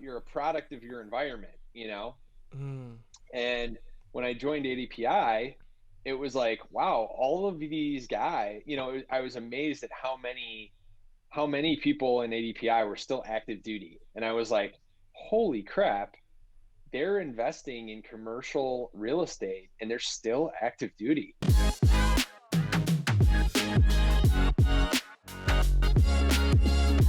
you're a product of your environment, Mm. And when I joined ADPI, it was like, wow, all of these guys, I was amazed at how many people in ADPI were still active duty. And I was like, holy crap, they're investing in commercial real estate and they're still active duty.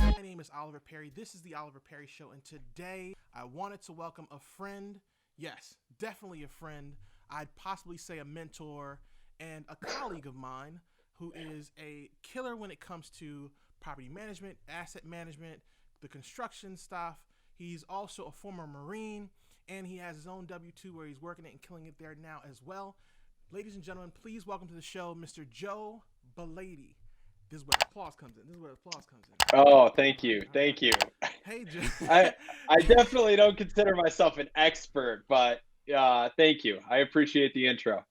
My name is Oliver Perry. This is the Oliver Perry Show, and today I wanted to welcome a friend. Yes, definitely a friend. I'd possibly say a mentor and a colleague of mine who is a killer when it comes to property management, asset management, the construction stuff. He's also a former Marine, and he has his own W 2 where he's working it and killing it there now as well. Ladies and gentlemen, please welcome to the show Mr. Joe Balayti. This is where applause comes in. This is where applause comes in. All right. Oh, All thank right. you. All right. Thank you. Hey, I I definitely don't consider myself an expert, but thank you. I appreciate the intro.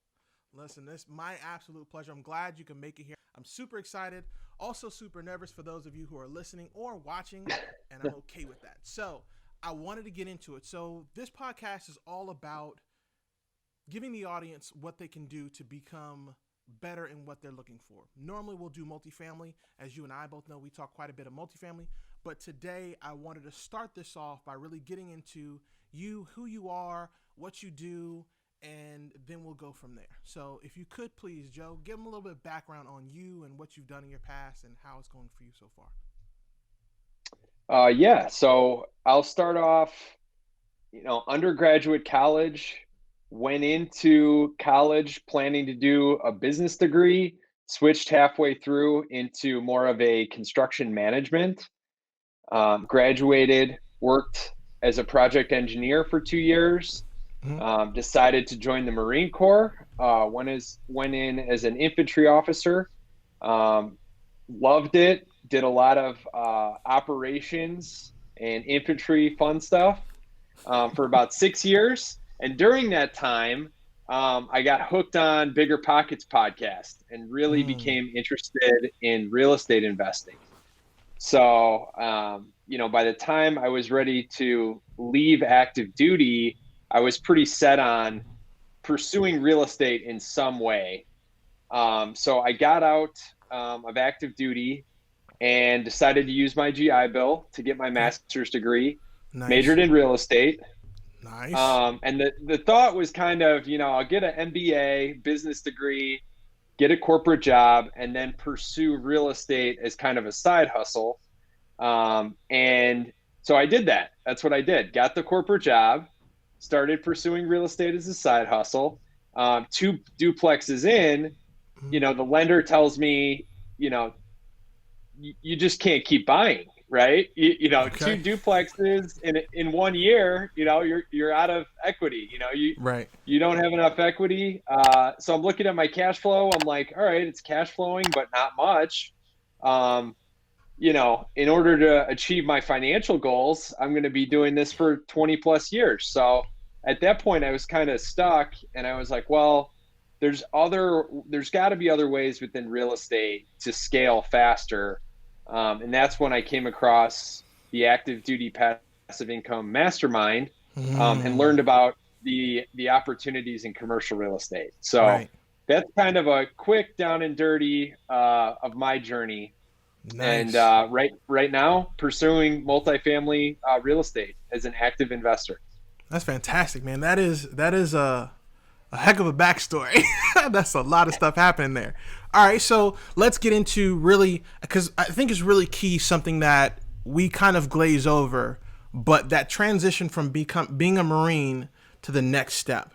listen, this is my absolute pleasure. I'm glad you can make it here. I'm super excited, also super nervous for those of you who are listening or watching, and I'm okay with that. So, I wanted to get into it. So, this podcast is all about giving the audience what they can do to become better in what they're looking for. Normally, we'll do multifamily. As you and I both know, we talk quite a bit of multifamily. But today, I wanted to start this off by really getting into you, who you are, what you do, and then we'll go from there. So, if you could please, Joe, give them a little bit of background on you and what you've done in your past and how it's going for you so far. Yeah, so I'll start off, undergraduate college, went into college planning to do a business degree, switched halfway through into more of a construction management. Graduated, worked as a project engineer for 2 years, Mm-hmm. decided to join the Marine Corps, went in as an infantry officer, um, loved it, did a lot of operations and infantry fun stuff for about 6 years. And during that time, I got hooked on Bigger Pockets podcast and really Mm. became interested in real estate investing. So, by the time I was ready to leave active duty, I was pretty set on pursuing real estate in some way. So I got out of active duty and decided to use my GI Bill to get my Okay. master's degree, majored Nice. in real estate. Nice. And the thought was kind of, I'll get an MBA, business degree, get a corporate job, and then pursue real estate as kind of a side hustle. And so I did that. That's what I did. Got the corporate job, started pursuing real estate as a side hustle. Two duplexes in, Mm. the lender tells me, you know, you just can't keep buying, right? Two Okay. duplexes in 1 year, you're out of equity. Right. You don't have enough equity. So I'm looking at my cash flow. I'm like, all right, it's cash flowing, but not much. Um, in order to achieve my financial goals, I'm going to be doing this for 20 plus years. So at that point, I was kind of stuck, and I was like, well, there's got to be other ways within real estate to scale faster. And that's when I came across the active duty passive income mastermind, and Mm. learned about the opportunities in commercial real estate. So Right. that's kind of a quick down and dirty of my journey. And Nice. right now, pursuing multifamily real estate as an active investor. That's fantastic, man. That is a heck of a backstory. That's a lot of stuff happening there. All right, so let's get into really because I think it's really key something that we kind of glaze over, but that transition from being a Marine to the next step.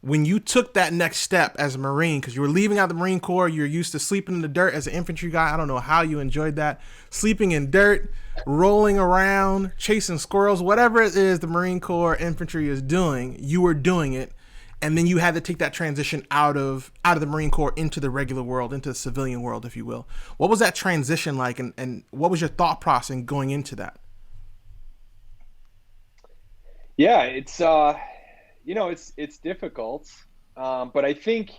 When you took that next step as a Marine, because you were leaving out the Marine Corps, you're used to sleeping in the dirt as an infantry guy. I don't know how you enjoyed that. Sleeping in dirt, rolling around, chasing squirrels, whatever it is the Marine Corps infantry is doing, you were doing it. And then you had to take that transition out of the Marine Corps into the regular world, into the civilian world, if you will. What was that transition like, and what was your thought process in going into that? Yeah, it's difficult, but I think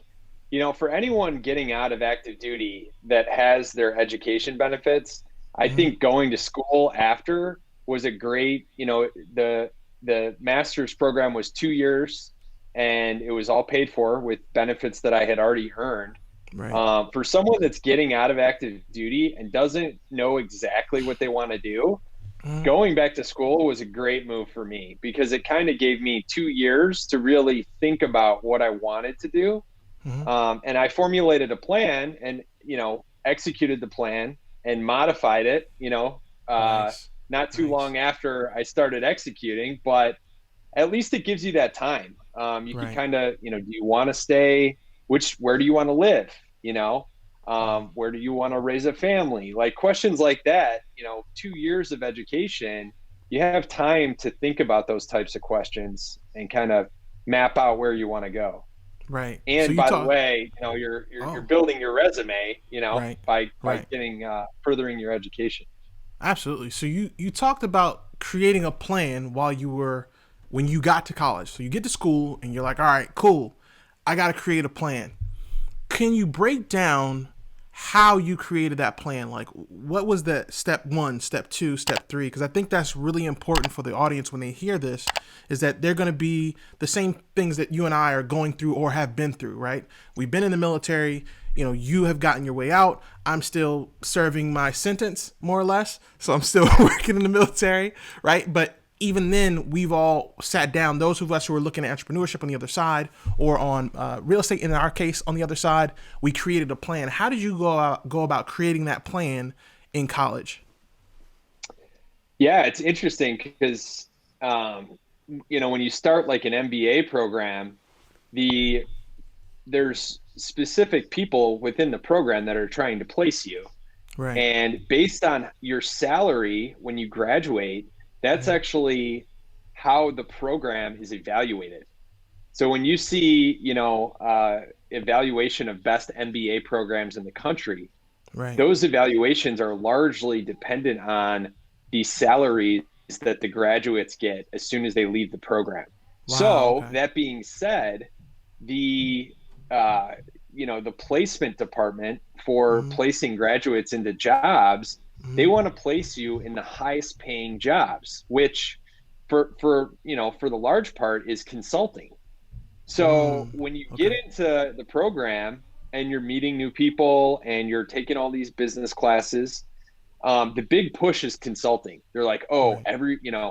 for anyone getting out of active duty that has their education benefits, I Mm-hmm. think going to school after was a great, the master's program was 2 years, and it was all paid for with benefits that I had already earned. Right. For someone that's getting out of active duty and doesn't know exactly what they want to do, Mm-hmm. going back to school was a great move for me because it kind of gave me 2 years to really think about what I wanted to do. Mm-hmm. And I formulated a plan and, executed the plan and modified it, Nice. not too Nice. long after I started executing, but at least it gives you that time. You can Right. kind of, do you want to stay? Where do you want to live? You know, Mm. where do you want to raise a family? Like questions like that, 2 years of education, you have time to think about those types of questions and kind of map out where you want to go. Right. So And you by the talk. way, you're Oh. building your resume, Right. by Right. getting furthering your education. Absolutely. So you talked about creating a plan while you were when you got to college. So you get to school and you're like, all right, cool. I got to create a plan. Can you break down how you created that plan? Like, what was the step one, step two, step three? Because I think that's really important for the audience when they hear this, is that they're going to be the same things that you and I are going through or have been through, right? We've been in the military. You have gotten your way out. I'm still serving my sentence, more or less. So I'm still working in the military, right? But even then, we've all sat down, those of us who are looking at entrepreneurship on the other side or on real estate, in our case, on the other side, we created a plan. How did you go about creating that plan in college? Yeah, it's interesting because, when you start like an MBA program, the there's specific people within the program that are trying to place you. Right. And based on your salary when you graduate, that's Mm-hmm. actually how the program is evaluated. So when you see, evaluation of best MBA programs in the country, Right. those evaluations are largely dependent on the salaries that the graduates get as soon as they leave the program. Wow. So Okay. that being said, the the placement department for Mm-hmm. placing graduates into jobs, they Mm-hmm. want to place you in the highest paying jobs, which for the large part is consulting. So Mm. when you get Okay. into the program and you're meeting new people and you're taking all these business classes, the big push is consulting. They're like, oh, Right.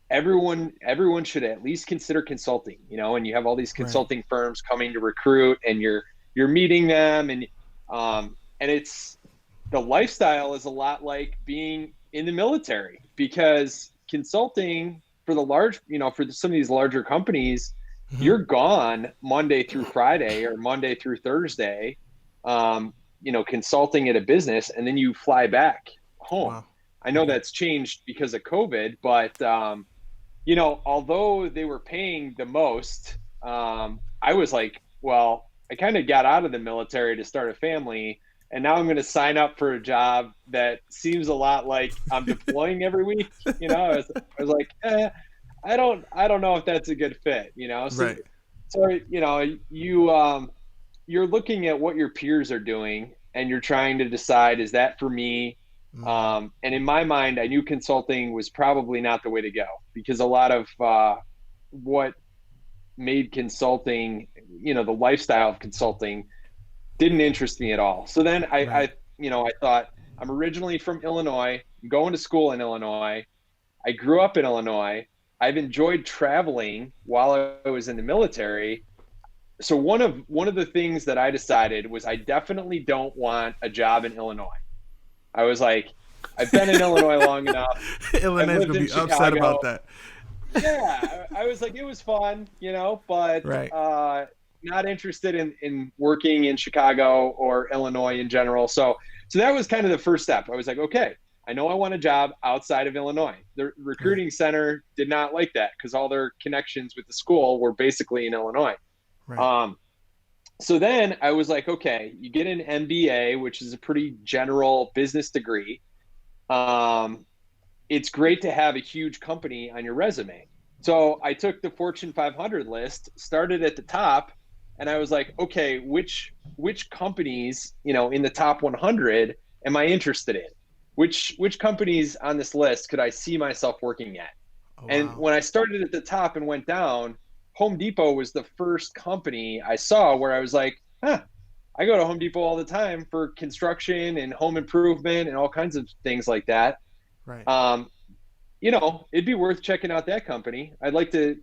everyone should at least consider consulting, and you have all these Right. consulting firms coming to recruit and you're meeting them and it's the lifestyle is a lot like being in the military because consulting for the large, for some of these larger companies, Mm-hmm. you're gone Monday through Friday or Monday through Thursday, consulting at a business, and then you fly back home. Wow. I know Okay. that's changed because of COVID, but although they were paying the most, I was like, well, I kind of got out of the military to start a family, and now I'm going to sign up for a job that seems a lot like I'm deploying every week. I was like, I don't know if that's a good fit. So, Right. so you're looking at what your peers are doing, and you're trying to decide, is that for me? Mm. And in my mind, I knew consulting was probably not the way to go because a lot of what made consulting, the lifestyle of consulting didn't interest me at all. So then Right. I thought, I'm originally from Illinois, I'm going to school in Illinois. I grew up in Illinois. I've enjoyed traveling while I was in the military. So one of the things that I decided was I definitely don't want a job in Illinois. I was like, I've been in Illinois long enough. I've Illinois is lived gonna in be upset Chicago. about that. Yeah, I was like, it was fun, but Right. not interested in working in Chicago or Illinois in general. So that was kind of the first step. I was like, okay, I know I want a job outside of Illinois. The Right. recruiting center did not like that because all their connections with the school were basically in Illinois. Right. Um, so then I was like, okay, you get an MBA, which is a pretty general business degree. Um, it's great to have a huge company on your resume. So I took the Fortune 500 list, started at the top, and I was like, okay, which companies, in the top 100 am I interested in? which companies on this list could I see myself working at? Oh And wow. when I started at the top and went down, Home Depot was the first company I saw where I was like, huh, I go to Home Depot all the time for construction and home improvement and all kinds of things like that. Right. Um, it'd be worth checking out that company. I'd like to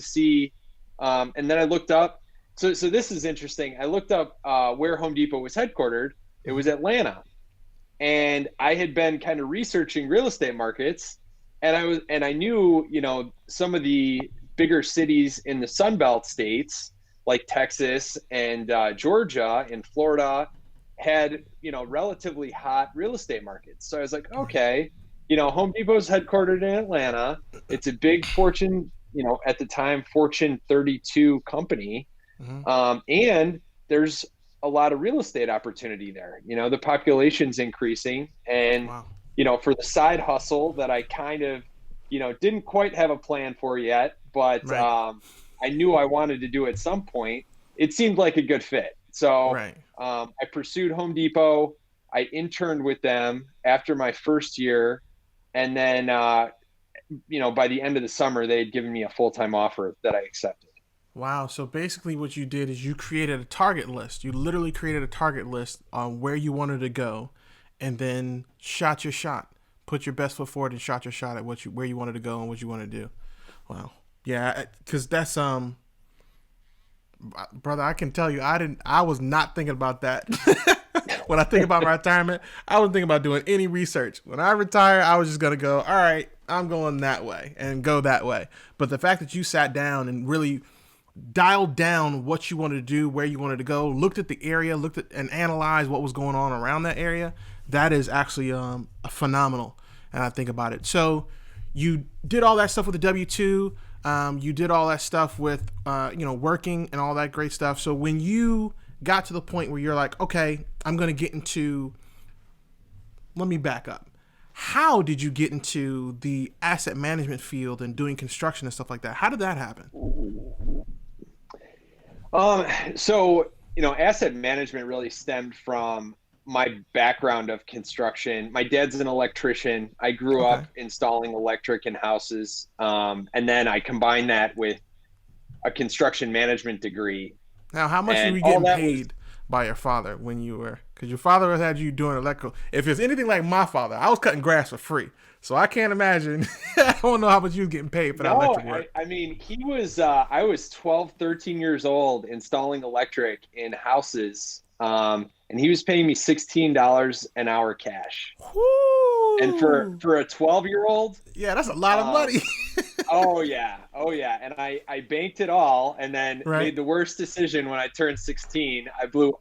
see. And then I looked up. So this is interesting. I looked up where Home Depot was headquartered. It was Hmm. Atlanta, and I had been kind of researching real estate markets, and I knew, some of the bigger cities in the Sun Belt states like Texas and Georgia and Florida had, relatively hot real estate markets. So I was like, Right. okay, Home Depot's headquartered in Atlanta. It's a big Fortune, at the time, Fortune 32 company. Hmm. And there's a lot of real estate opportunity there. The population's increasing. And, Wow. for the side hustle that I kind of, didn't quite have a plan for yet, but Right. I knew I wanted to do at some point, it seemed like a good fit. So Right. I pursued Home Depot. I interned with them after my first year. And then, by the end of the summer, they had given me a full time offer that I accepted. Wow. So basically, what you did is you created a target list. You literally created a target list on where you wanted to go, and then shot your shot. Put your best foot forward and shot your shot at where you wanted to go and what you want to do. Wow. Yeah, because that's brother. I can tell you, I was not thinking about that. When I think about my retirement, I wasn't thinking about doing any research. When I retire, I was just gonna go. All right, I'm going that way and go that way. But the fact that you sat down and really dialed down what you wanted to do, where you wanted to go, looked at the area, looked at and analyzed what was going on around that area, that is actually phenomenal. And I think about it. So you did all that stuff with the W-2. You did all that stuff with working and all that great stuff. So when you got to the point where you're like, okay, I'm going to get into, let me back up. How did you get into the asset management field and doing construction and stuff like that? How did that happen? So, asset management really stemmed from my background of construction. My dad's an electrician. I grew Okay. up installing electric in houses. And then I combined that with a construction management degree. Now, how much were And you all getting that was, paid by your father when you were? Because your father had you doing electrical. If it's anything like my father, I was cutting grass for free, so I can't imagine. I don't know how much you was getting paid for that no, electric work. I mean, I was 12, 13 years old installing electric in houses. And he was paying me $16 an hour cash. And for, Whoo! for a 12-year-old, Yeah, that's a lot of um, money. oh yeah, oh yeah, and I banked it all, and then Right. made the worst decision when I turned 16. I blew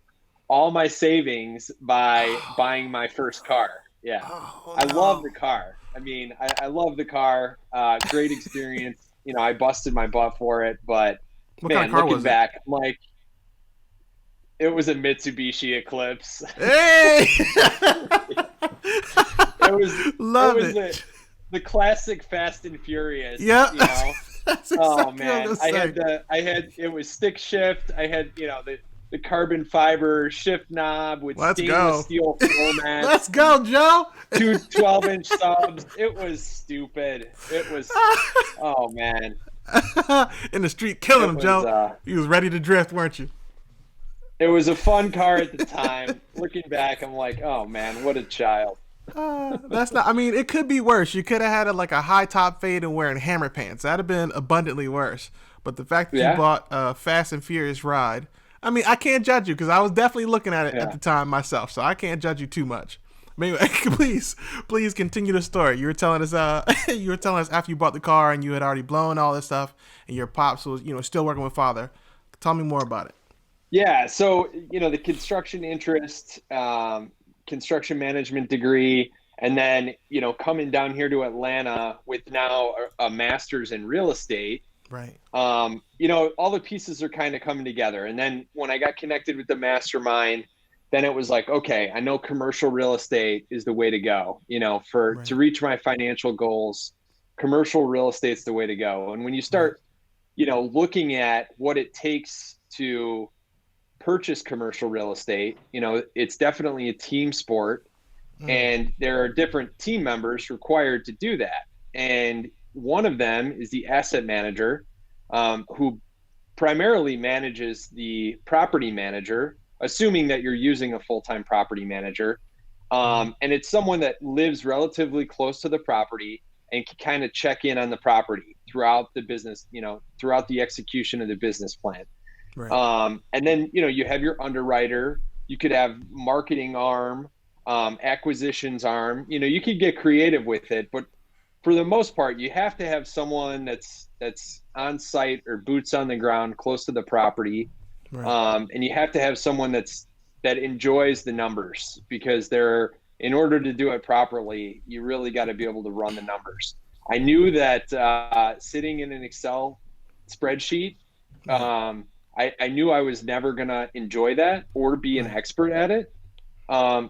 all my savings by buying my first car. Yeah, Oh I love no! the car. I mean, I love the car. Great experience. I busted my butt for it, but What kind of man, car looking was it? back, I'm like, it was a Mitsubishi Eclipse. Hey! It was it Love was it. the classic Fast and Furious, Yeah, that's Oh exactly what I man, was gonna say. I had it was stick shift. I had, the carbon fiber shift knob with Let's stainless go. steel floor Let's mats and go, Joe. two 12-inch subs. It was stupid. It was, oh man. In the street killing It him, was Joe. uh You was ready to drift, weren't you? it was a fun car at the time. Looking back, I'm like, oh man, what a child. That's not. I mean, it could be worse. You could have had like a high top fade and wearing hammer pants. That'd have been abundantly worse. But the fact that you Yeah, bought a Fast and Furious ride, I mean, I can't judge you because I was definitely looking at it at yeah. the time myself, so I can't judge you too much. Maybe please continue the story. You were telling us, you were telling us after you bought the car and you had already blown all this stuff, and your pops was, still working with father. Tell me more about it. Yeah, so the construction interest, construction management degree, and then coming down here to Atlanta with now a master's in real estate. Right. All the pieces are kind of coming together. And then when I got connected with the mastermind, then it was like, okay, I know commercial real estate is the way to go. For to Right. reach my financial goals, commercial real estate's the way to go. And when you Right. start, looking at what it takes to purchase commercial real estate, it's definitely a team sport. Mm. And there are different team members required to do that. And one of them is the asset manager, who primarily manages the property manager, assuming that you're using a full-time property manager. Mm. And it's someone that lives relatively close to the property and can kind of check in on the property throughout the business, throughout the execution of the business plan. Right. And then, you have your underwriter, you could have marketing arm, acquisitions arm, you could get creative with it, but for the most part, you have to have someone that's on site or boots on the ground close to the property. Right. And you have to have someone that enjoys the numbers, because in order to do it properly, you really got to be able to run the numbers. I knew that sitting in an Excel spreadsheet, Right. I knew I was never going to enjoy that or be an Right. expert at it.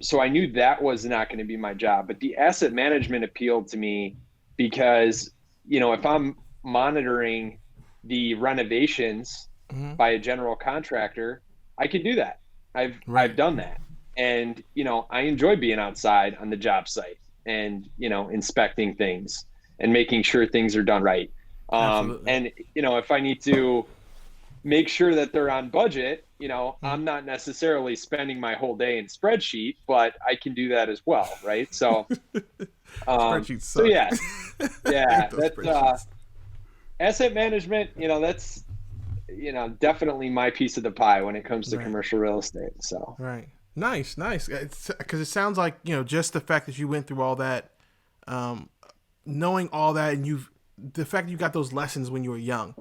So I knew that was not going to be my job. But the asset management appealed to me because, if I'm monitoring the renovations Mm-hmm. by a general contractor, I could do that. I've Right. done that. And, I enjoy being outside on the job site and, inspecting things and making sure things are done right. Absolutely. And, if I need to make sure that they're on budget, Mm. I'm not necessarily spending my whole day in spreadsheet, but I can do that as well. Right. Spreadsheets So suck. yeah, I hate yeah, those that's, spreadsheets. asset management, that's, definitely my piece of the pie when it comes to Right. commercial real estate. So Right. Nice. Nice. Because it sounds like just the fact that you went through all that, um, knowing all that, and the fact that you got those lessons when you were young,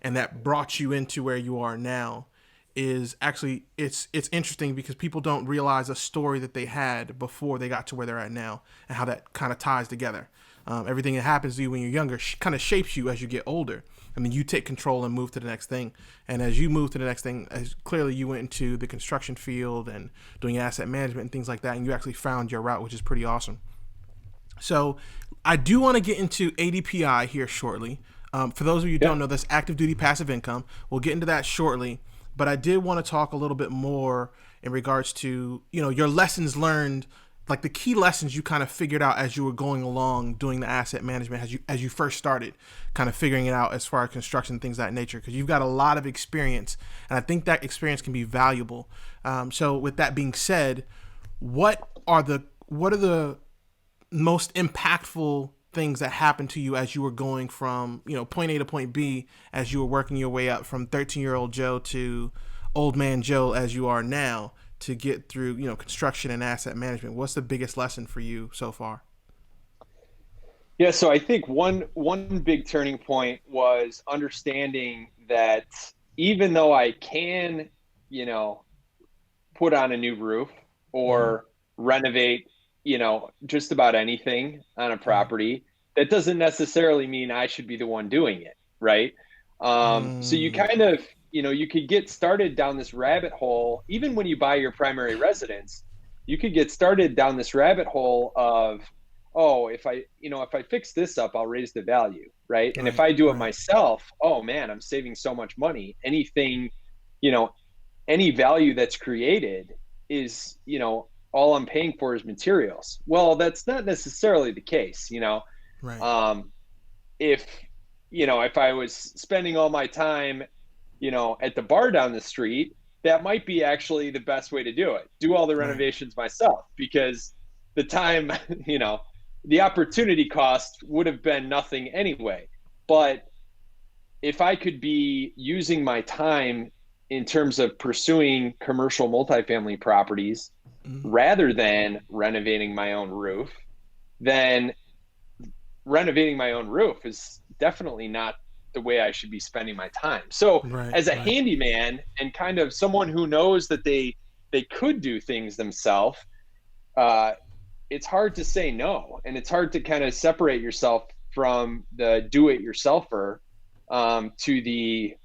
and that brought you into where you are now, is actually it's interesting because people don't realize a story that they had before they got to where they're at now, and how that kind of ties together. Everything that happens to you when you're younger kind of shapes you as you get older. I mean, you take control and move to the next thing. And as you move to the next thing, as clearly you went into the construction field and doing asset management and things like that, and you actually found your route, which is pretty awesome. So I do want to get into ADPI here shortly. For those of you who yeah. don't know, that's active duty passive income. We'll get into that shortly. But I did want to talk a little bit more in regards to, your lessons learned, like the key lessons you kind of figured out as you were going along doing the asset management, as you first started kind of figuring it out as far as construction, things of that nature, because you've got a lot of experience, and I think that experience can be valuable. So with that being said, what are the most impactful things that happened to you as you were going from point A to point B, as you were working your way up from 13-year-old Joe to old man Joe as you are now, to get through construction and asset management? What's the biggest lesson for you so far? Yeah, so I think one big turning point was understanding that even though I can, you know, put on a new roof Mm-hmm. or renovate, just about anything on a Right. property, that doesn't necessarily mean I should be the one doing it, right? So you Mm, kind of, you could get started down this rabbit hole, even when you buy your primary residence, you could get started down this rabbit hole of, oh, if I fix this up, I'll raise the value, right? And if right. I do it Right. myself, oh man, I'm saving so much money. You know, any value that's created is, all I'm paying for is materials. Well, that's not necessarily the case. Right. Um, if, if I was spending all my time, at the bar down the street, that might be actually the best way to do it. Do all the Right. renovations myself, because the time, the opportunity cost would have been nothing anyway. But if I could be using my time in terms of pursuing commercial multifamily properties Mm, rather than renovating my own roof, then renovating my own roof is definitely not the way I should be spending my time. So, right. as a Right. handyman and kind of someone who knows that they could do things themselves, uh, it's hard to say no, and it's hard to kind of separate yourself from the do-it-yourselfer, to the,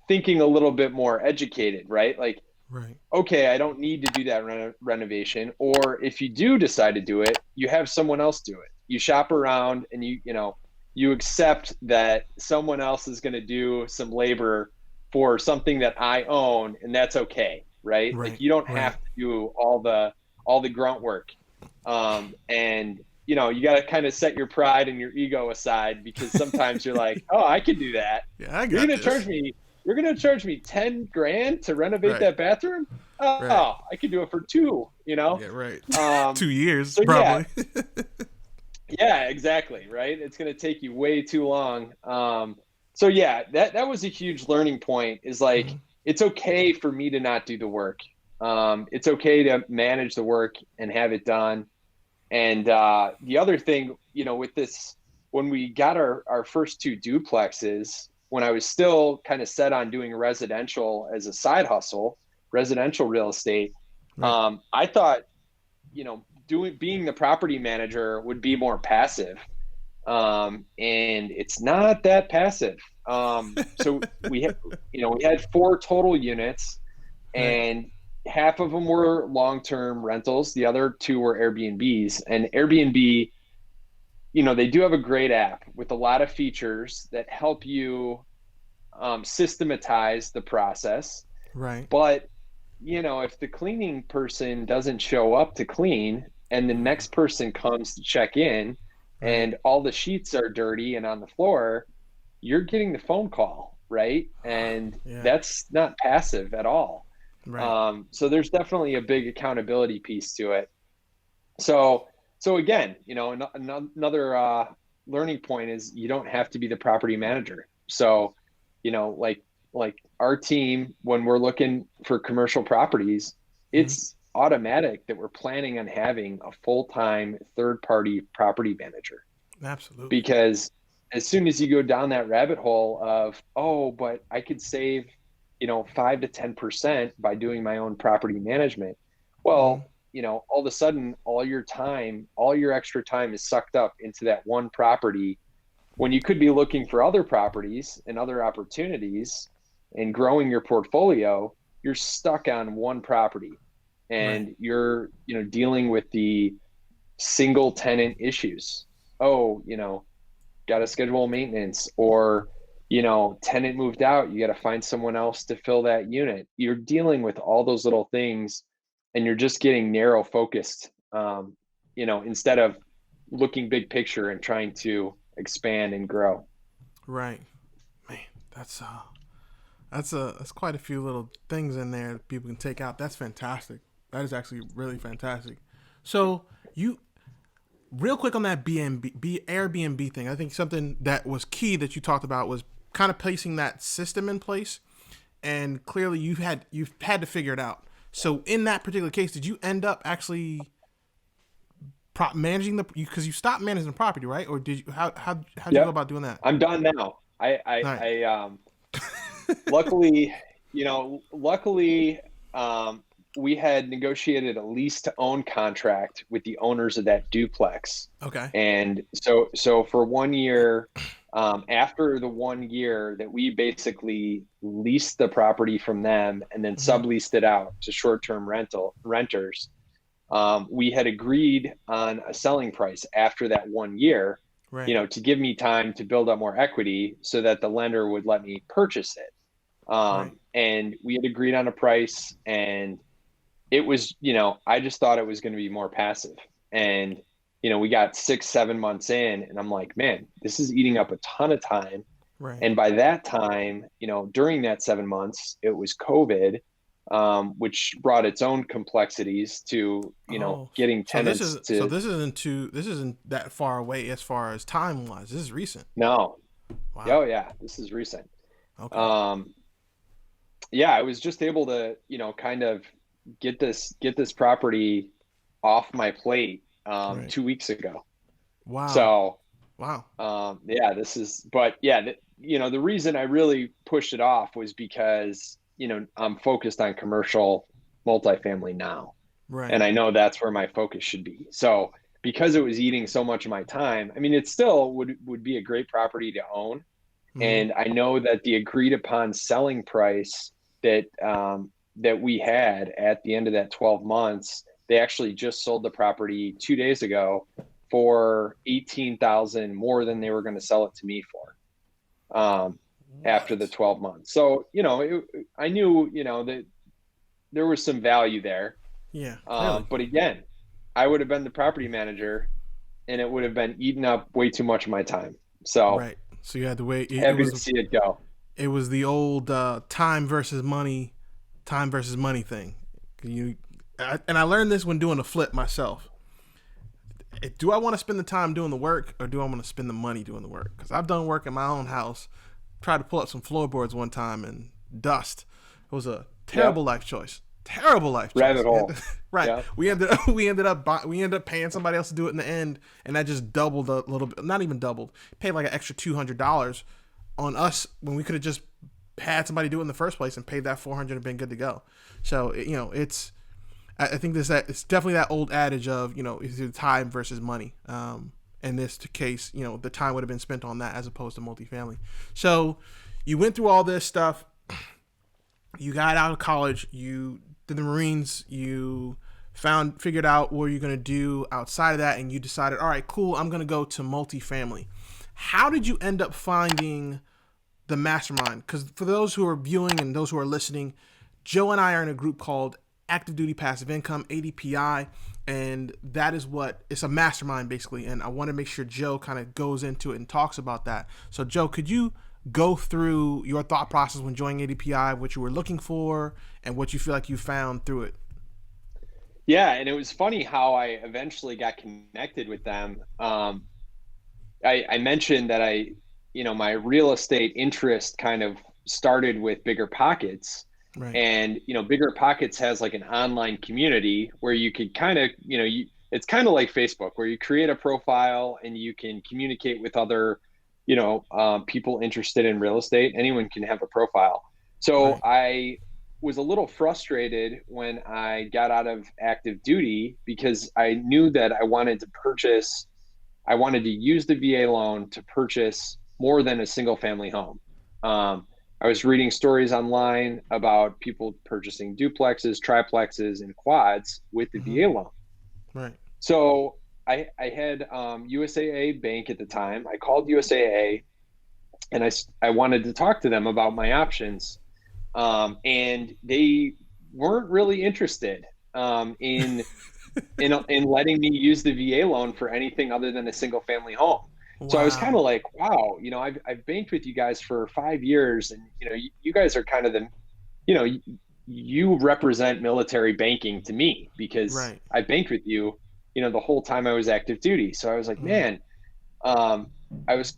thinking a little bit more educated, right? Like, Right. okay, I don't need to do that renovation. Or if you do decide to do it, you have someone else do it. You shop around and you accept that someone else is going to do some labor for something that I own, and that's okay, right? Like Right. you don't have Right. to do all the grunt work. And you got to kind of set your pride and your ego aside, because sometimes you're like, oh, I could do that. Yeah, I You're got going to charge this. me, you're going to charge me 10 grand to renovate Right. that bathroom. Right. Oh, I could do it for two. Yeah, right. Um, 2 years, so yeah, probably. yeah, exactly. Right. It's going to take you way too long. So yeah, that was a huge learning point, is like, Mhm. it's okay for me to not do the work. It's okay to manage the work and have it done. And the other thing, with this, when we got our first two duplexes, when I was still kind of set on doing residential as a side hustle, residential real estate, Right. I thought, doing being the property manager would be more passive, and it's not that passive. So we had four total units, Right. and half of them were long-term rentals. The other two were Airbnbs. And Airbnb, they do have a great app with a lot of features that help you systematize the process. Right. But, if the cleaning person doesn't show up to clean and the next person comes to check in Right. and all the sheets are dirty and on the floor, you're getting the phone call, right? And Yeah. that's not passive at all. Right. So there's definitely a big accountability piece to it. So again, another learning point is you don't have to be the property manager. So, like our team, when we're looking for commercial properties, Mhm. it's automatic that we're planning on having a full-time third-party property manager, Absolutely. because as soon as you go down that rabbit hole of, oh, but I could save, 5 to 10% by doing my own property management. Mhm. Well, all of a sudden, all your time, all your extra time is sucked up into that one property, when you could be looking for other properties and other opportunities and growing your portfolio. You're stuck on one property, Right. and you're, dealing with the single tenant issues. Oh, got to schedule maintenance, or tenant moved out, you got to find someone else to fill that unit. You're dealing with all those little things, and you're just getting narrow focused, instead of looking big picture and trying to expand and grow. Right. Man, that's that's quite a few little things in there that people can take out. That's fantastic. That is actually really fantastic. So you real quick on that Airbnb thing. I think something that was key that you talked about was kind of placing that system in place, and clearly you've had to figure it out. So in that particular case, did you end up actually managing the because you stopped managing the property, right? Or did you how'd you go Yep, about doing that? I'm done now. All right. Luckily, luckily, um, we had negotiated a lease to own contract with the owners of that duplex. Okay. And so for 1 year, after the 1 year that we basically leased the property from them and then Mm-hmm. subleased it out to short-term renters, we had agreed on a selling price after that 1 year, Right. to give me time to build up more equity so that the lender would let me purchase it. Right. And we had agreed on a price, and it was, I just thought it was going to be more passive. And, we got 6, 7 months in, and I'm like, man, this is eating up a ton of time. Right. And by that time, during that 7 months, it was COVID, which brought its own complexities to, Oh, getting so this tenants is so to, this isn't that far away as far as time wise. This is recent. no, Wow. oh yeah, this is recent. Okay. Um, yeah, I was just able to, kind of get this property off my plate Right. 2 weeks ago. Wow. So Wow. yeah, but yeah, the reason I really pushed it off was because, I'm focused on commercial multifamily now. Right. And I know that's where my focus should be. So because it was eating so much of my time, I mean, it still would be a great property to own. Mm-hmm. And I know that the agreed upon selling price that we had at the end of that 12 months, they actually just sold the property 2 days ago for 18,000 more than they were going to sell it to me for, after the What? 12 months. So, I knew, that there was some value there. Yeah. Clearly. But again, I would have been the property manager, and it would have been eating up way too much of my time. So Right. So you had to wait. It happy was to see it go. it was the old time versus money thing. And I learned this when doing a flip myself. Do I want to spend the time doing the work, or do I want to spend the money doing the work? Because I've done work in my own house, tried to pull up some floorboards one time and dust. It was a terrible Yep. life choice. Terrible life choice. Rabbit hole. Right. Yep. We ended up paying somebody else to do it in the end, and that just doubled a little bit. Not even doubled. Paid like an extra $200 on us when we could have just had somebody do it in the first place and paid that 400 and been good to go. So it's. I think it's definitely that old adage of, is it time versus money. In this case, the time would have been spent on that as opposed to multifamily. So you went through all this stuff. You got out of college. You did the Marines. You figured out what you're going to do outside of that. And you decided, all right, cool, I'm going to go to multifamily. How did you end up finding the Mastermind? Because for those who are viewing and those who are listening, Joe and I are in a group called Active Duty Passive Income, ADPI, and that is it's a mastermind basically. And I want to make sure Joe kind of goes into it and talks about that. So Joe, could you go through your thought process when joining ADPI, what you were looking for and what you feel like you found through it? Yeah, and it was funny how I eventually got connected with them. I mentioned that my real estate interest kind of started with Bigger Pockets. Right. And, Bigger Pockets has like an online community where you could kind of, it's kind of like Facebook where you create a profile and you can communicate with other, people interested in real estate. Anyone can have a profile. So Right. I was a little frustrated when I got out of active duty because I knew that I wanted to use the VA loan to purchase more than a single family home. I was reading stories online about people purchasing duplexes, triplexes, and quads with the Mm-hmm. VA loan. Right. So I had USAA Bank at the time. I called USAA and I wanted to talk to them about my options. And they weren't really interested in letting me use the VA loan for anything other than a single family home. So I was kind Wow. of like, wow, I've banked with you guys for 5 years, and you guys are kind of you know, you represent military banking to me because Right. I banked with you, the whole time I was active duty. So I was like, Mm-hmm. man, um, I was,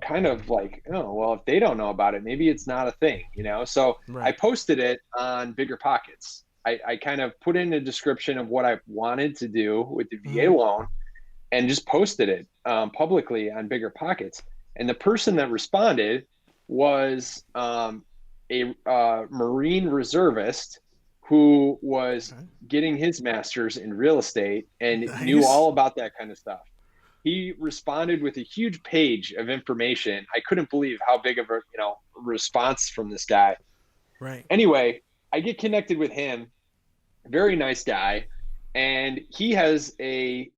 kind of like, oh, well, if they don't know about it, maybe it's not a thing. So I Right. posted it on Bigger Pockets. I kind of put in a description of what I wanted to do with the VA Mm-hmm. loan and just posted it publicly on Bigger Pockets. And the person that responded was a Marine reservist who was Okay. getting his master's in real estate and knew Nice. all about that kind of stuff. He responded with a huge page of information. I couldn't believe how big of a response from this guy. Right. Anyway, I get connected with him. Very nice guy, and he has a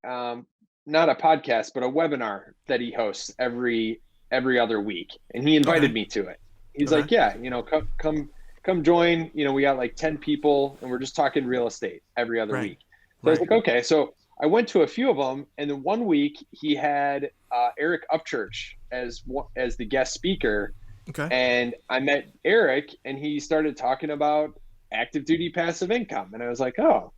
not a podcast but a webinar that he hosts every other week, and he Okay. invited me to it. He's Okay. like, yeah, come join. We got like 10 people and we're just talking real estate every other Right. week. So I was Right. like, okay. So I went to a few of them, and then one week he had Eric Upchurch as the guest speaker, Okay. and I met Eric, and he started talking about active duty passive income, and I was like, oh,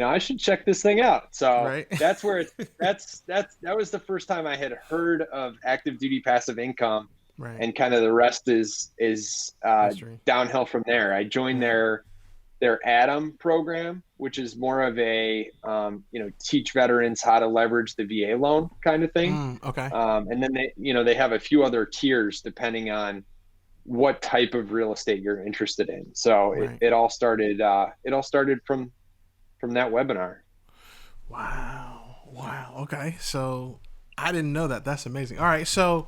I should check this thing out. So Right. that's where that was the first time I had heard of active duty passive income, Right. and kind of the rest is History. downhill from there. I joined Right. their ADAM program, which is more of a teach veterans how to leverage the VA loan kind of thing. Okay. And then they have a few other tiers depending on what type of real estate you're interested in. So Right. it all started from that webinar. Wow. Wow. Okay. So I didn't know that. That's amazing. All right. So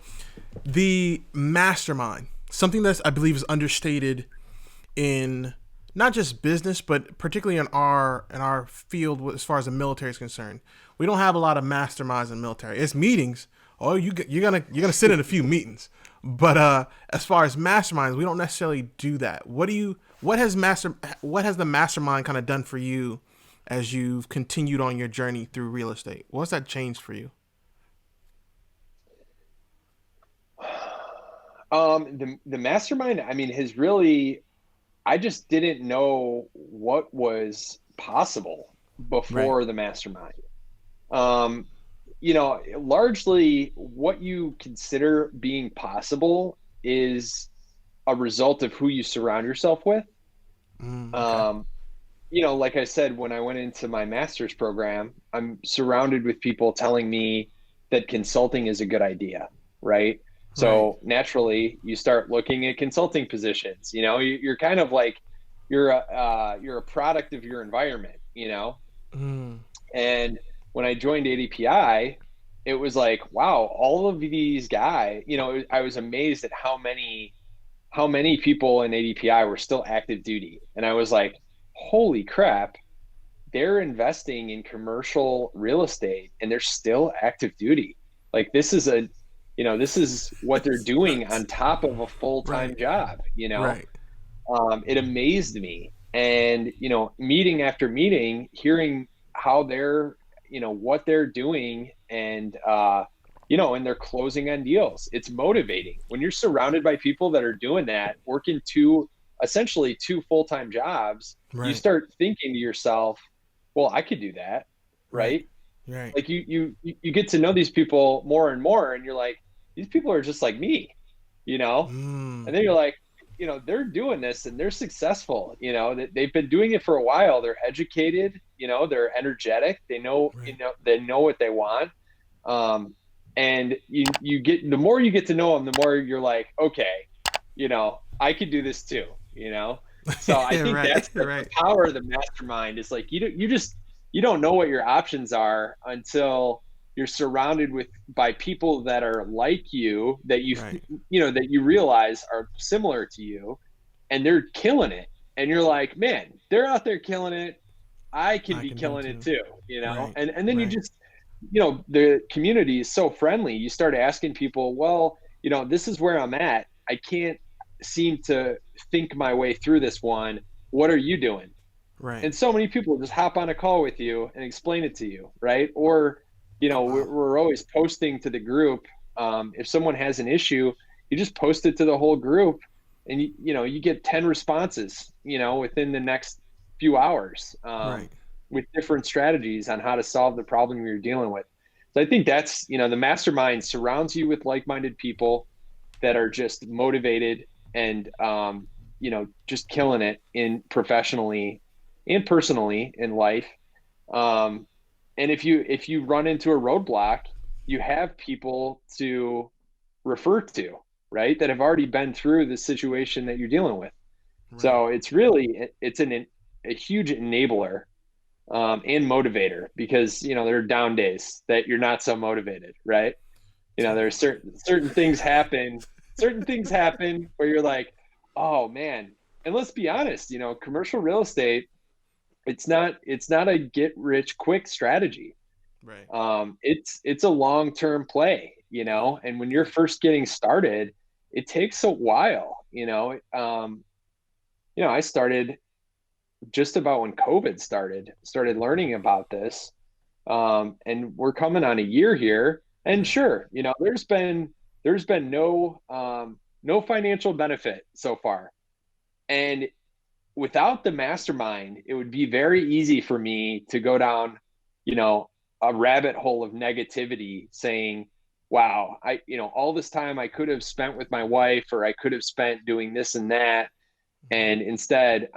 the mastermind, something that's I believe is understated in not just business, but particularly in our field as far as the military is concerned. We don't have a lot of masterminds in the military. It's meetings. Oh, you're gonna sit in a few meetings, but as far as masterminds, we don't necessarily do that. What has the mastermind kind of done for you as you've continued on your journey through real estate? What's that changed for you? The mastermind, I mean, has really, I just didn't know what was possible Right. before the mastermind. Um, Largely what you consider being possible is a result of who you surround yourself with. Okay. Um, like I said, when I went into my master's program, I'm surrounded with people telling me that consulting is a good idea, right? Right. So naturally, you start looking at consulting positions. You're kind of like you're a product of your environment, And when I joined ADPI, it was like, wow, all of these guys, I was amazed at how many people in ADPI were still active duty. And I was like, holy crap, they're investing in commercial real estate and they're still active duty. Like this is what they're It's doing nuts. on top of a full-time Right. job. Right. It amazed me. And, meeting after meeting, hearing how what they're doing and they're closing on deals. It's motivating when you're surrounded by people that are doing that, working essentially two full-time jobs. You Right. start thinking to yourself, well, I could do that, Right. right? Right. Like you get to know these people more and more, and you're like, these people are just like me, you know? Mm. And then you're like, they're doing this and they're successful, they've been doing it for a while. They're educated, they're energetic. Right. They know what they want. Um, and you get, the more you get to know them, the more you're like, okay, I could do this too. So I think Right. that's the Right. power of the mastermind is like, you don't know what your options are until you're surrounded by people that are like you, that Right. that you realize are similar to you, and they're killing it. And you're like, man, they're out there killing it. I can I be can do it killing it too. too. Right. And then you Right. just, the community is so friendly. You start asking people, well, this is where I'm at. I can't seem to think my way through this one. What are you doing? Right. And so many people just hop on a call with you and explain it to you, right? Or Oh wow. we're always posting to the group. If someone has an issue, you just post it to the whole group, and you get 10 responses within the next few hours, Right. with different strategies on how to solve the problem you're dealing with. So I think that's, the mastermind surrounds you with like-minded people that are just motivated and just killing it in professionally and personally in life. Um, and if you run into a roadblock, you have people to refer to, right? That have already been through the situation that you're dealing with. Right. So it's a huge enabler, and motivator, because there are down days that you're not so motivated, right? There's certain things happen where you're like, oh man. And let's be honest, commercial real estate, it's not a get rich quick strategy. Right. It's a long-term play, Right. and when you're first getting started, it takes a while. I started just about when COVID started learning about this. And we're coming on a year here. And Right. sure, there's been no financial benefit so far. And without the mastermind, it would be very easy for me to go down, you know, a rabbit hole of negativity, saying, wow, all this time I could have spent with my wife, or I could have spent doing this and that. And instead,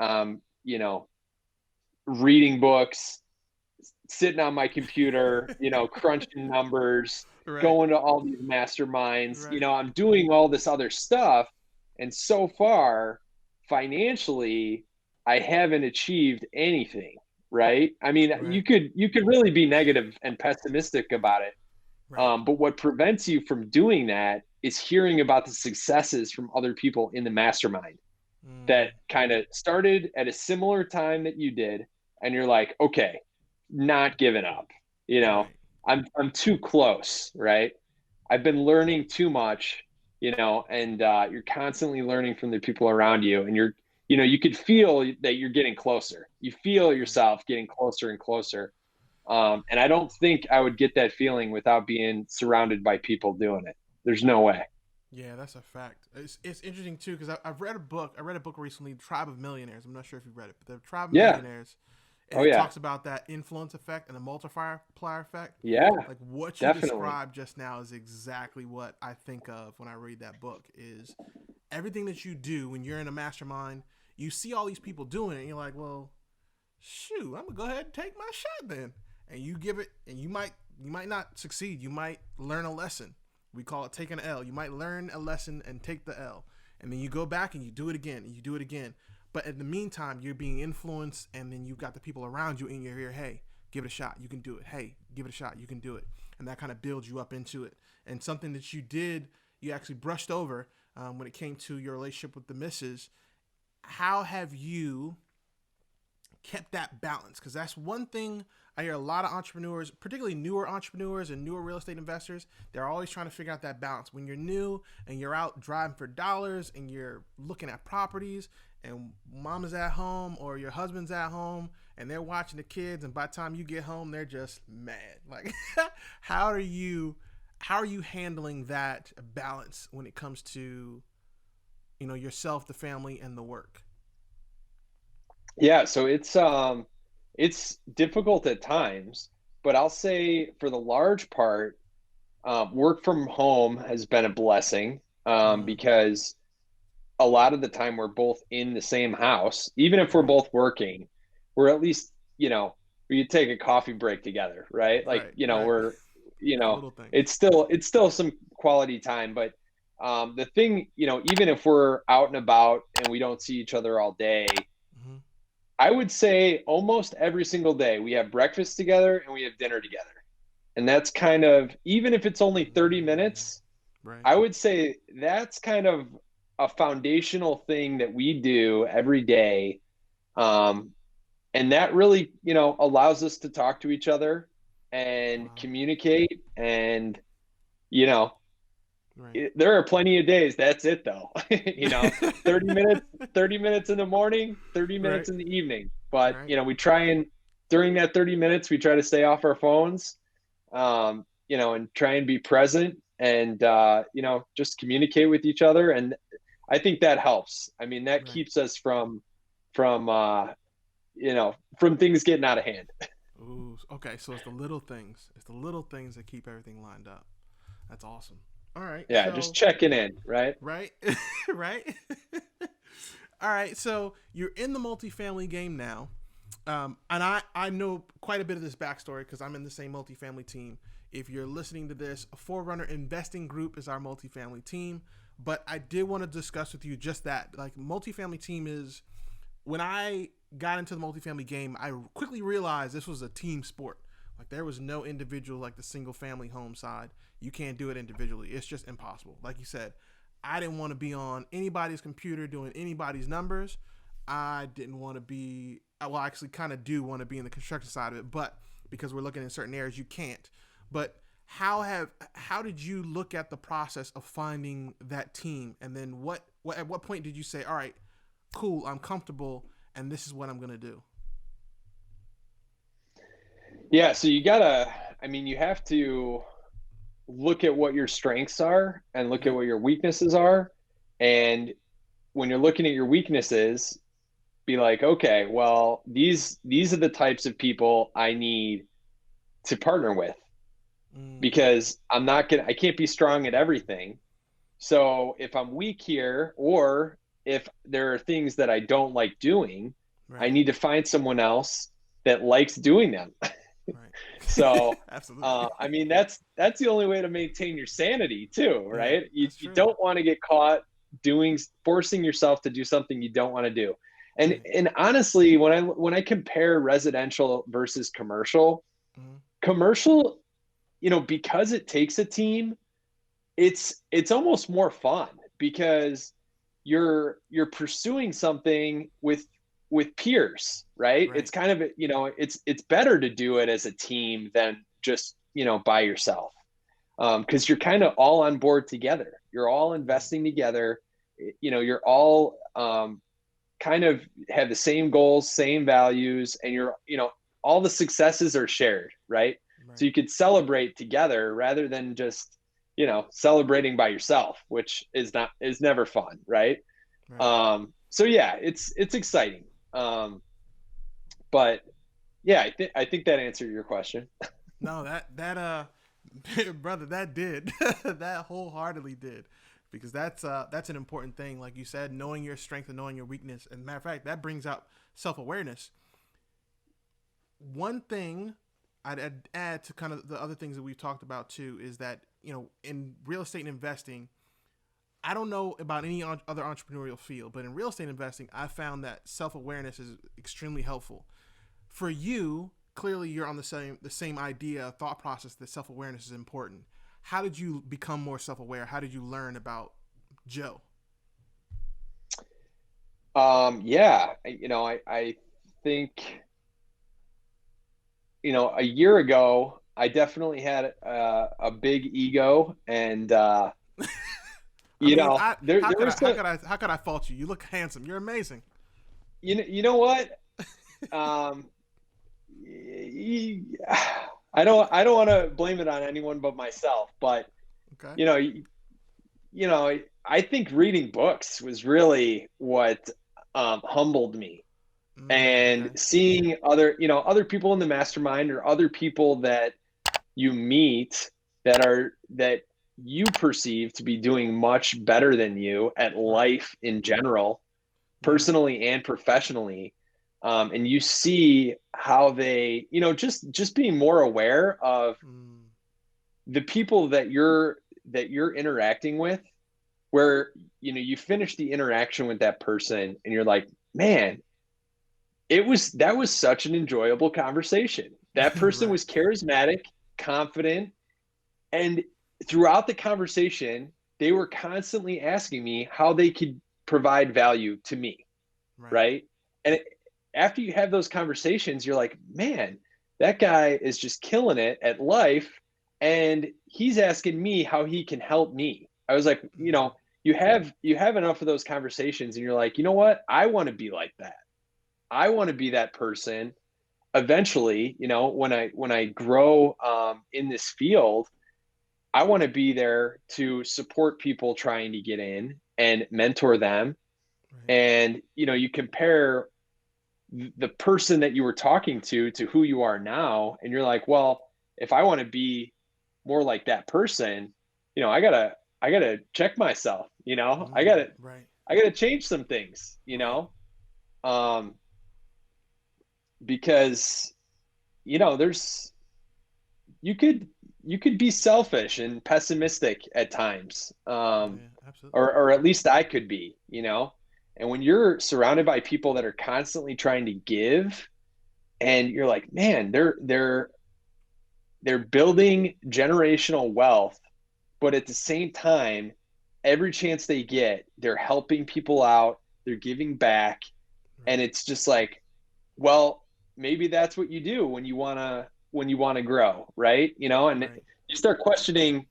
reading books, sitting on my computer, crunching numbers, Right. going to all these masterminds. Right. I'm doing all this other stuff. And so far, financially, I haven't achieved anything, right? I mean, you Right. could you could really be negative and pessimistic about it. Right. But what prevents you from doing that is hearing about the successes from other people in the mastermind Mm. that kind of started at a similar time that you did, and you're like, okay, not giving up. You know, Right. I'm too close, right? I've been learning too much, and you're constantly learning from the people around you, and you could feel that you're getting closer. You feel yourself getting closer and closer. And I don't think I would get that feeling without being surrounded by people doing it. There's no way. Yeah, that's a fact. It's interesting too because I've read a book. I read a book recently, Tribe of Millionaires. I'm not sure if you've read it, but the Tribe of Yeah. Millionaires, and Oh, it yeah. talks about that influence effect and the multiplier effect. Yeah, Like what you definitely. described just now is exactly what I think of when I read that book. Is everything that you do when you're in a mastermind, you see all these people doing it, and you're like, well, shoot, I'm gonna go ahead and take my shot then. And you give it, and you might not succeed. You might learn a lesson. We call it taking an L. You might learn a lesson and take the L, and then you go back and you do it again and you do it again. But in the meantime, you're being influenced, and then you've got the people around you in your ear. Hey, give it a shot. You can do it. Hey, give it a shot. You can do it. And that kind of builds you up into it. And something that you did, you actually brushed over when it came to your relationship with the missus. How have you kept that balance? Because that's one thing I hear a lot of entrepreneurs, particularly newer entrepreneurs and newer real estate investors, they're always trying to figure out that balance. When you're new and you're out driving for dollars and you're looking at properties and mom is at home or your husband's at home and they're watching the kids, and by the time you get home they're just mad. Like how are you handling that balance when it comes to yourself, the family, and the work? Yeah, so it's difficult at times, but I'll say for the large part, work from home has been a blessing, Mm, because a lot of the time we're both in the same house. Even if we're right, both working, we're at least, we could take a coffee break together, right? Like, right, right. you The know, little things. it's still some quality time. But the thing, even if we're out and about and we don't see each other all day, Hmm. I would say almost every single day we have breakfast together and we have dinner together. And that's kind of, even if it's only 30 Mm, minutes, right, I would say that's kind of a foundational thing that we do every day. Um, and that really, allows us to talk to each other and wow, communicate. And, you know, right, there are plenty of days. That's it though. 30 minutes, 30 minutes in the morning, 30 right, minutes in the evening. But, right, we try and during that 30 minutes, we try to stay off our phones, and try and be present and, just communicate with each other. And I think that helps. I mean, that right. keeps us from, from things getting out of hand. Ooh, okay. So it's the little things. It's the little things that keep everything lined up. That's awesome. All right. Yeah. Just So, checking in. Right. right, right. All right. So you're in the multifamily game now. And I know quite a bit of this backstory because I'm in the same multifamily team. If you're listening to this, Forerunner Investing Group is our multifamily team. But I did want to discuss with you just that. Like, multifamily team is, when I got into the multifamily game, I quickly realized this was a team sport. Like, there was no individual, like the single family home side. You can't do it individually. It's just impossible. Like you said, I didn't want to be on anybody's computer doing anybody's numbers. I didn't want to be, well, I actually kind of do want to be in the construction side of it, but because we're looking in certain areas, you can't. But how did you look at the process of finding that team, and then what at what point did you say, all right, cool, I'm comfortable, and this is what I'm gonna do? Yeah. So you have to look at what your strengths are and look at Yep. what your weaknesses are. And when you're looking at your weaknesses, be like, okay, well, these are the types of people I need to partner with, Mm, because I can't be strong at everything. So if I'm weak here, or if there are things that I don't like doing, I right. need to find someone else that likes doing them. Right. So, Absolutely. I mean, that's the only way to maintain your sanity too, Yeah, right? You that's you true. don't want to get caught forcing yourself to do something you don't want to do. And Right. and honestly, when I compare residential versus commercial, Mm-hmm. commercial, because it takes a team, it's almost more fun because you're pursuing something with peers, right? It's Right. kind of, it's better to do it as a team than just, by yourself. Because you're kind of all on board together. You're all Right. investing together. You're all kind of have the same goals, same values, and all the successes are shared, right? So Right. you could celebrate together rather than just, celebrating by yourself, which is never fun, right? Right. So yeah, it's exciting. But yeah, I think that answered your question. No, that brother, that did. That wholeheartedly did. Because that's an important thing, like you said, knowing your strength and knowing your weakness. And matter of fact, that brings out self-awareness. One thing I'd add to kind of the other things that we've talked about too is that, in real estate and investing, I don't know about any other entrepreneurial field, but in real estate investing, I found that self-awareness is extremely helpful. For you, clearly you're on the same idea, thought process that self-awareness is important. How did you become more self-aware? How did you learn about Joe? Yeah, I think, a year ago, I definitely had a big ego, and I mean, I there how there could was I how some, could I how could I fault you? You look handsome. You're amazing. you know what? Um, y- I don't want to blame it on anyone but myself, but Okay. you know, y- I think reading books was really what humbled me, and Okay. seeing other people in the mastermind, or other people that you meet that you perceive to be doing much better than you at Right. life in general, Yeah. personally and professionally. And you see how they, just being more aware of Mm, the people that you're interacting with, where you finish the interaction with that person and you're like, man, that was such an enjoyable conversation. That person right. was charismatic, confident, and throughout the conversation, they were constantly asking me how they could provide value to me, Right. right? And after you have those conversations, you're like, man, that guy is just killing it at life, and he's asking me how he can help me. I was like, Mm, you have enough of those conversations, and you're like, you know what? I want to be like that. I want to be that person eventually. When I grow in this field, I want to be there to support people trying to get in and mentor them. right. And you compare the person that you were talking to who you are now, and you're like, well, if I want to be more like that person, I gotta check myself. I gotta Right. I gotta change some things. Right. Um, because there's you could you could be selfish and pessimistic at times, Yeah. Absolutely. or at least I could be. And when you're surrounded by people that are constantly trying to give, and you're like, man, they're building generational wealth, but at the same time, every chance they get, they're helping people out, they're giving back, and Right. it's just like, well, maybe that's what you do when you want to grow, right? And Right. you start questioning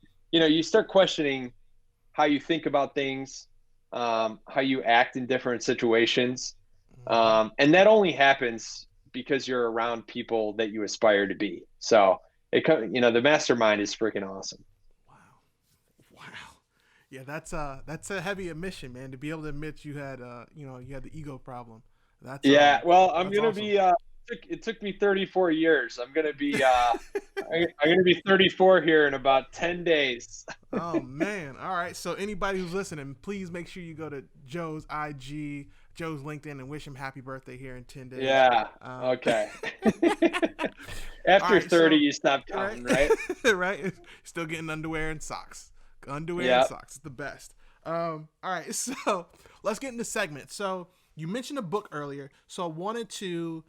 how you think about things, how you act in different situations, Mm-hmm. and that only happens because you're around people that you aspire to be. So the mastermind is freaking awesome. Wow. Wow. Yeah, that's a heavy admission, man. To be able to admit you had the ego problem. That's Yeah, well, I'm that's gonna awesome. be. It took me 34 years. I'm gonna be 34 here in about 10 days. Oh man. All right. So anybody who's listening, please make sure you go to Joe's IG, Joe's LinkedIn, and wish him happy birthday here in 10 days. Yeah. Um, Okay. all After right. 30, So you stop right, counting, right? right. Still getting underwear and socks. Underwear and Yeah. socks. It's the best. All right. So let's get into segments. So you mentioned a book earlier. So I wanted to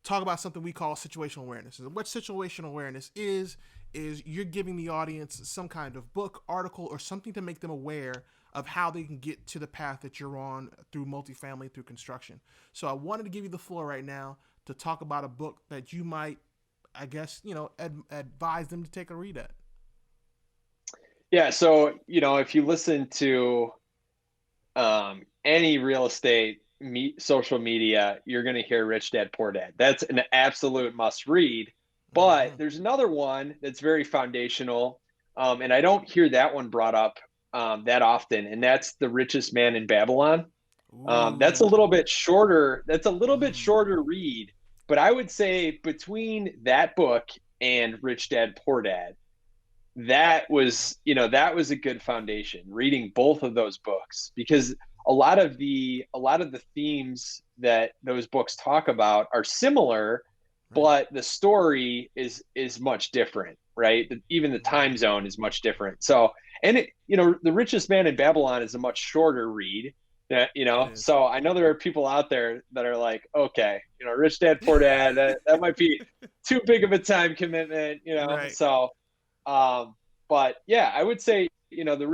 talk about something we call situational awareness. And what situational awareness is you're giving the audience some kind of book, article, or something to make them aware of how they can get to the path that you're on through multifamily, through construction. So I wanted to give you the floor right now to talk about a book that you might, I guess, advise them to take a read at. Yeah. So, if you listen to any real estate social media, you're going to hear Rich Dad Poor Dad. That's an absolute must read. But Mm-hmm. there's another one that's very foundational, and I don't hear that one brought up that often, and that's The Richest Man in Babylon. That's a little Ooh. bit shorter. That's a little bit shorter read, but I would say between that book and Rich Dad Poor Dad, that was a good foundation. Reading both of those books, because a lot of the themes that those books talk about are similar, Right. but the story is much different, right? Even the time zone is much different. So, and The Richest Man in Babylon is a much shorter read. It is. So I know there are people out there that are like, okay, Rich Dad Poor Dad, that might be too big of a time commitment. Right. So um, but yeah, I would say, the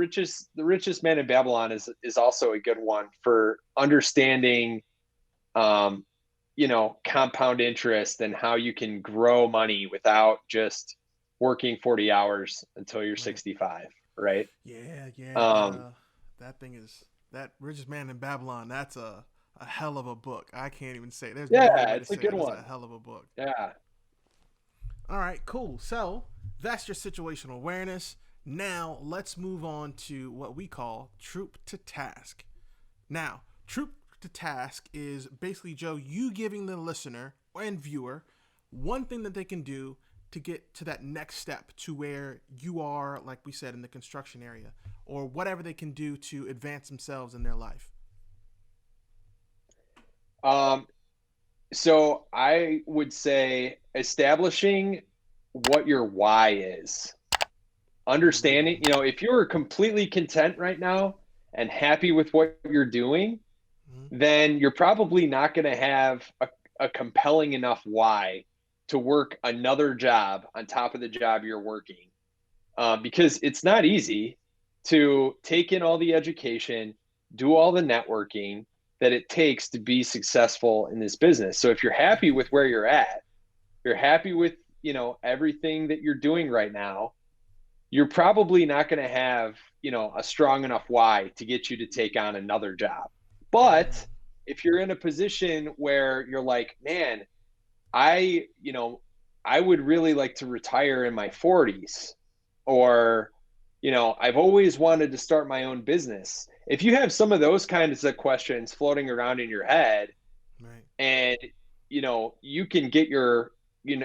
richest man in Babylon is also a good one for understanding, um, compound interest and how you can grow money without just working 40 hours until you're Right. 65, right? Yeah, yeah. Um, That thing is that Richest Man in Babylon. That's a hell of a book. I can't even say. There's no other yeah, way to it's a say good it. It's a one. hell of a book. Yeah. All right, cool. So that's your situational awareness. Now let's move on to what we call troop to task. Now, troop to task is basically, Joe, you giving the listener and viewer one thing that they can do to get to that next step to where you are, like we said, in the construction area, or whatever they can do to advance themselves in their life. Um, so I would say establishing what your why is. Understanding, Mm-hmm. if you're completely content right now and happy with what you're doing, Mm-hmm. then you're probably not going to have a compelling enough why to work another job on top of the job you're working. Because it's not easy to take in all the education, do all the networking that it takes to be successful in this business. So if you're happy with where you're happy with, everything that you're doing right now, you're probably not going to have, a strong enough why to get you to take on another job. But if you're in a position where you're like, man, I, you know, I would really like to retire in my 40s, or, I've always wanted to start my own business. If you have some of those kinds of questions floating around in your head, Right. and you can get your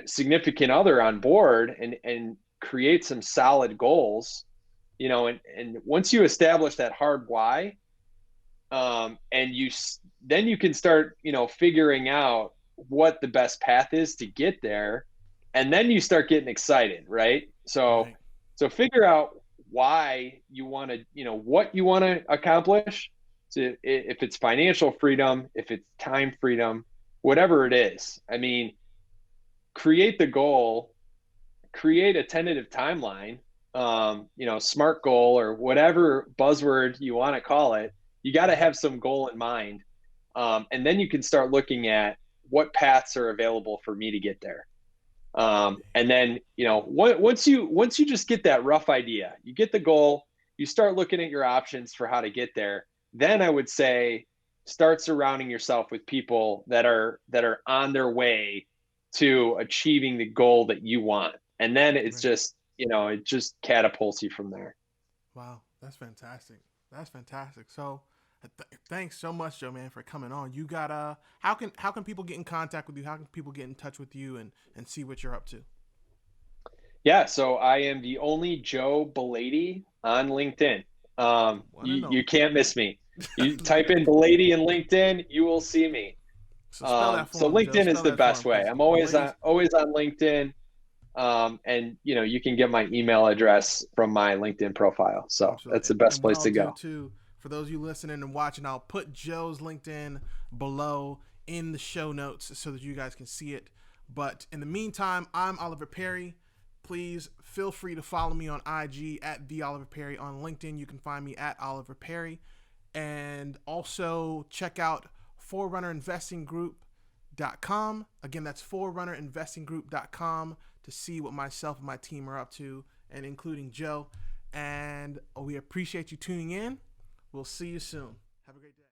significant other on board and create some solid goals, and once you establish that hard why, and then you can start figuring out what the best path is to get there, and then you start getting excited, right? so Right. so figure out why you want to, what you want to accomplish. So if it's financial freedom, if it's time freedom, whatever it is, I mean, create the goal, create a tentative timeline, smart goal or whatever buzzword you want to call it. You got to Mm-hmm. have some goal in mind. And then you can start looking at what paths are available for me to get there. And then, once you just get that rough idea, you get the goal, you start looking at your options for how to get there. Then I would say start surrounding yourself with people that are on their way to achieving the goal that you want. And then it's Right. just, it just catapults you from there. Wow, that's fantastic. That's fantastic. So, thanks so much, Joe, man, for coming on. You got how can people get in contact with you? How can people get in touch with you and see what you're up to? Yeah, so I am the only Joe Balayti on LinkedIn. One and You only. can't miss me. You type in Balayti in LinkedIn, you will see me. So spell that So for him, Joe. LinkedIn is Spell the that for him, best way. because I'm always Belay's. on LinkedIn. And you can get my email address from my LinkedIn profile. So that's Absolutely. the And best what place I'll to do go. too, for those of you listening and watching, I'll put Joe's LinkedIn below in the show notes so that you guys can see it. But in the meantime, I'm Oliver Perry. Please feel free to follow me on IG at the Oliver Perry. On LinkedIn, you can find me at Oliver Perry. And also check out forerunnerinvestinggroup.com. Again, that's forerunnerinvestinggroup.com to see what myself and my team are up to, and including Joe. And we appreciate you tuning in. We'll see you soon. Have a great day.